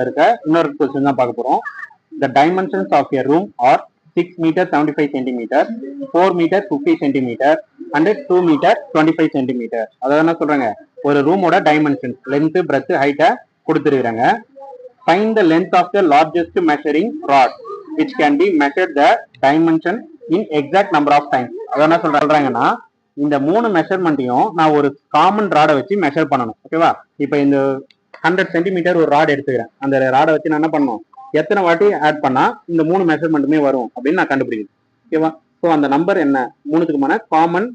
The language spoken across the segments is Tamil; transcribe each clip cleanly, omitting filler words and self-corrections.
இருக்க இன்னொரு கொஸ்டின் தான் பார்க்க போறோம். The dimensions of a room are 6 meter 75 centimeter, 4 meter 50 centimeter and 2 meter 25 centimeter. அதாவது என்ன சொல்றாங்க, ஒரு ரூமோட டைமென்ஷன் லென்த் பிரெத் ஹைட்டை கொடுத்துருக்காங்க. Find the length of the largest measuring rod which can be measured the dimension in exact number of times. அதாவது என்ன சொல்றாங்கன்னா, இந்த மூணு மெஷர்மெண்ட்டையும் நான் ஒரு காமன் ராடை வச்சு மெஷர் பண்ணணும். ஓகேவா? இப்போ இந்த 100 சென்டிமீட்டர் ஒரு ராட் எடுத்துக்கிறேன். அந்த ராடை வச்சு நான் என்ன பண்ணணும், எத்தனை வாட்டி ஆட் பண்ணா இந்த மூணு மெஷர்மெண்ட்டுமே வரும் அப்படின்னு நான் கண்டுபிடிக்கணும். ஓகேவா? ஸோ அந்த நம்பர் என்ன, மூணுத்துக்குமான காமன்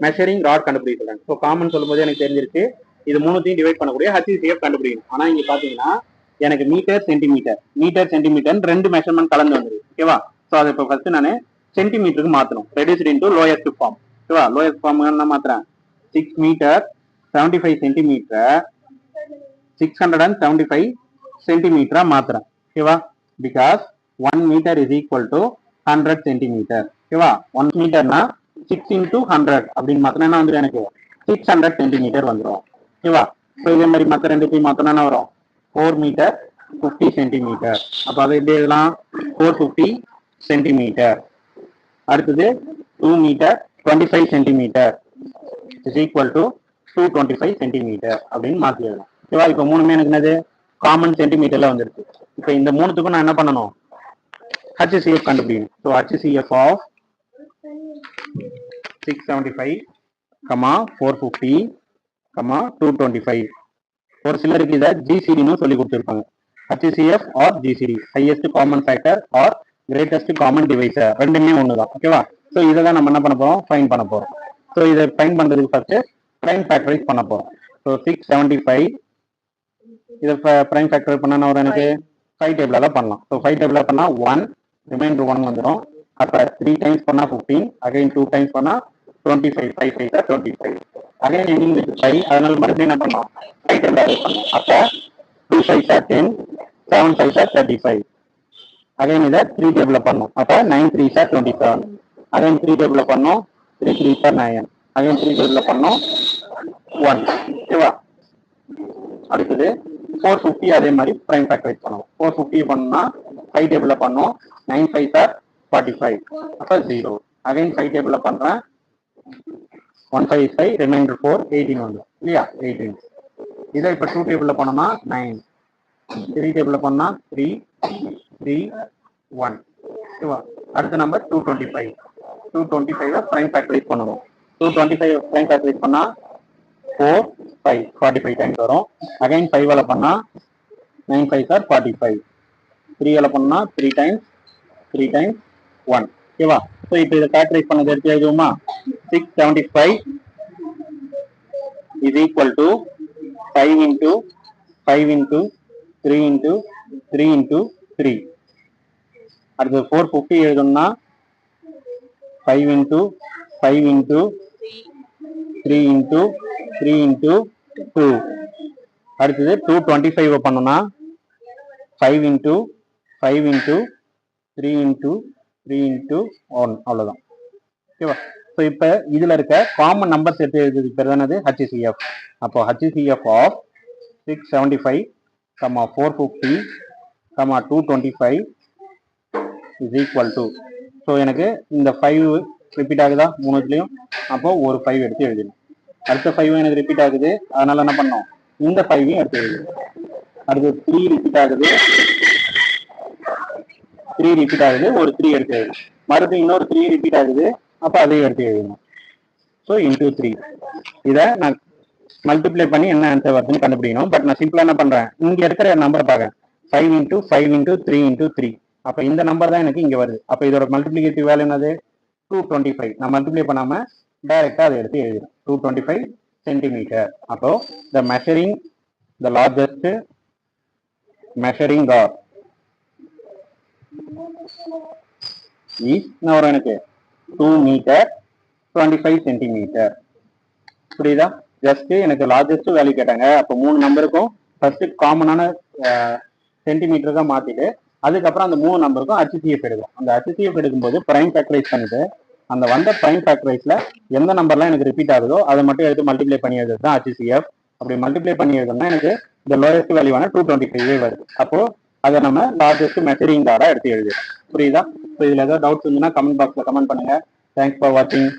மெஷரிங் ராட் கண்டுபிடிக்க சொல்றாங்க. ஸோ காமன் சொல்லும்போது எனக்கு தெரிஞ்சிருச்சு, இது மூணுத்தையும் டிவைட் பண்ணக்கூடிய HCF கண்டுபிடிக்கணும். ஆனா இங்க பாத்தீங்கன்னா எனக்கு மீட்டர் சென்டிமீட்டர் ரெண்டு மெஷர்மெண்ட் கலந்து வந்துருக்கு. ஓகேவா? ஸோ அதை இப்போ ஃபர்ஸ்ட் நான் சென்டிமீட்டருக்கு மாற்றணும். Reduced into lowest form. ஓகேவா? லோயஸ்ட் ஃபார்ம் நான் மாத்துறேன். 6 மீட்டர் 75 சென்டிமீட்டர் 675 சென்டிமீட்டரா மாத்துறேன். ஓகேவா? Because 1 metre is equal to 100 centimetre. ஓகேவா? 1 மீட்டர்னா 6 into 100 அப்படின்னு மாத்தினா என்ன வந்துடும், எனக்கு 600 சென்டிமீட்டர் வந்துடும். ஓகேவா? ஸோ இதே மாதிரி மற்ற ரெண்டுத்தையும் மாத்தினா என்ன வரும், 4 மீட்டர் 50 சென்டிமீட்டர். அப்போ அதை எப்படி எழுதலாம், 450 சென்டிமீட்டர். அடுத்தது 2 metre 25 centimetre is equal to 225 centimetre அப்படின்னு மாற்றி எழுதலாம். ஓகேவா? இப்போ மூணுமே எனக்கு என்னது, காமன் சென்டிமீட்டர்ல வந்துருக்கு. இப்போ இந்த மூணுத்துக்கும் நான் என்ன பண்ணணும், HCF கண்டுபிடிக்கணும். So HCF of 675, 450, 225. ஒரு சிலருக்கு இதை GCDன்னு சொல்லி கொடுத்துருப்பாங்க. HCF or GCD, highest common factor or greatest common divisor, ரெண்டுமே ஒண்ணுதான். ஓகேவா? ஸோ இதை தான் நம்ம என்ன பண்ண போறோம், ஃபைன் பண்ண போறோம். ஸோ இதை ஃபைன் பண்றதுக்கு ஃபர்ஸ்ட் பிரைம் ஃபேக்டரைஸ் பண்ண போறோம். ஸோ 675 இதை பிரைம் ஃபேக்டர் பண்ணா வரும், எனக்கு 5 டேபிளால பண்ணலாம். ஸோ 5 டேபிளாக பண்ணா 1 ரிமைண்டர் 1 வந்துடும். அப்போ 3 டைம்ஸ் பண்ணா 15, அகைன் 2 டைம்ஸ் பண்ணா 25, 5 5 25, அகைன் எண்டிங் வித் 5. அதனால மறுபடியும் என்ன பண்ணலாம், 5 டேபிளாக பண்ணலாம். அப்போ 2 5 10, 7 5 35. அகைன் இதை 3 டேபிள் பண்ணோம். அப்போ 9 3 27. அகைன் 3 டேபிள் பண்ணோம், 3 3 9. அகைன் 3 டேபிள் பண்ணோம் 1. ஓகேவா? அடுத்தது 450 அதே மாதிரி பிரைம் ஃபேக்டரைஸ் பண்ணுவோம். 450 பண்ணா 5 டேபிள்ல பண்ணோம், 9 5 45. அப்போ 0. அகைன் 5 டேபிள்ல பண்றேன், 1 5 5 ரிமைண்டர் 4 18 வந்துடும் இல்லையா, 18. இதை இப்போ 2 டேபிள்ல பண்ணோம்னா 9, 3 டேபிள்ல பண்ணா 3 3 1. ஓகேவா? அடுத்த நம்பர் 225. 225 பிரைம் ஃபேக்டரைஸ் பண்ணுவோம். 225 பிரைம் ஃபேக்டரைஸ் பண்ணா 4 5 45 டைம்ஸ் வரும். அகைன் 5 பண்ணா 9 5 45. 3 பண்ணா 3 டைம்ஸ் 3 டைம்ஸ் 1. ஓகேவா? ஸோ இப்போ இதை ஃபேக்டரைஸ் பண்ணது எடுத்து எழுதுவோமா, 675 is equal to 5 into 5 into 3 into 3 into 3. அடுத்தது 450 எழுதணும்னா 5 into 5 into 3 into 3 into 2. அடுத்தது 225 பண்ணோம்னா 5 into 5 into 3 into 3 into 1. அவ்வளவுதான். ஓகேவா? ஸோ இப்போ இதுல இருக்க காமன் நம்பர்ஸ் எடுத்து எழுதுறதுக்கு பேர் தானே HCF. அப்போ HCF of 675, 450, 225 is equal to, so எனக்கு இந்த 5 ரிப்பீட் ஆகுதா மூணுத்துலையும், அப்போ ஒரு 5 எடுத்து எழுதணும். அடுத்த 5 எனக்கு ரிப்பீட் ஆகுது, அதனால என்ன பண்ணோம், இந்த 5 எடுத்து எழுதணும். அடுத்து 3 ரிப்பீட் ஆகுது, 3 ரிப்பீட் ஆகுது, ஒரு 3 எடுத்து எழுதணும். மறுபடியும் இன்னொரு 3 ரிப்பீட் ஆகுது, அப்போ அதையும் எடுத்து எழுதணும். So into 3. இதை நான் மல்டிப்ளை பண்ணி என்ன ஆன்சர் வருதுன்னு கண்டுபிடிக்கணும். பட் நான் சிம்பிளா என்ன பண்றேன், இங்க இருக்கிற நம்பர் பார்க்கறேன், 5 into 5 into 3 into 3. அப்ப இந்த நம்பர் தான் எனக்கு இங்க வருது. அப்ப இதோட மல்டிப்ளிகேட்டிவ் வேல்யூ என்னது, 225. நான் மல்டிப்ளை பண்ணாம டைரக்டா அதை எடுத்து எழுதுறேன், 225 சென்டிமீட்டர். அப்போ the measuring the largest measuring rod is என்ன வரும், எனக்கு 2 மீட்டர் 25 சென்டிமீட்டர். புரியுதா? ஜஸ்ட் எனக்கு லார்ஜஸ்ட் வேல்யூ கேட்டாங்க. அப்போ 3 நம்பருக்கும் ஃபர்ஸ்ட் காமனான சென்டிமீட்டர் தான் மாத்திட்டு, அதுக்கப்புறம் அந்த 3 நம்பருக்கும் HCF எடுக்கும். அந்த HCF எடுக்கும்போது பிரைம் ஃபேக்டரைஸ் பண்ணிட்டு, அந்த வந்த பிரைம் ஃபேக்டரைஸ்ல எந்த நம்பர்லாம் எனக்கு ரிப்பீட் ஆகுதோ அதை மட்டும் எடுத்து மல்டிப்ளை பண்ணி எழுதுறது தான் HCF. அப்படி மல்டிப்ளை பண்ணி எழுதணும்னா எனக்கு இந்த லோயஸ்ட் வேல்யூவான 225 வருது. அப்போ அதை நம்ம லார்ஜஸ்ட் மெஷரிங் கார்டா எடுத்து எழுதிடலாம். புரியுதா? ஸோ இதுல ஏதாவது டவுட்ஸ் இருந்துன்னா கமெண்ட் பாக்ஸ்ல கமெண்ட் பண்ணுங்க. தேங்க்ஸ் ஃபார் வாட்சிங்.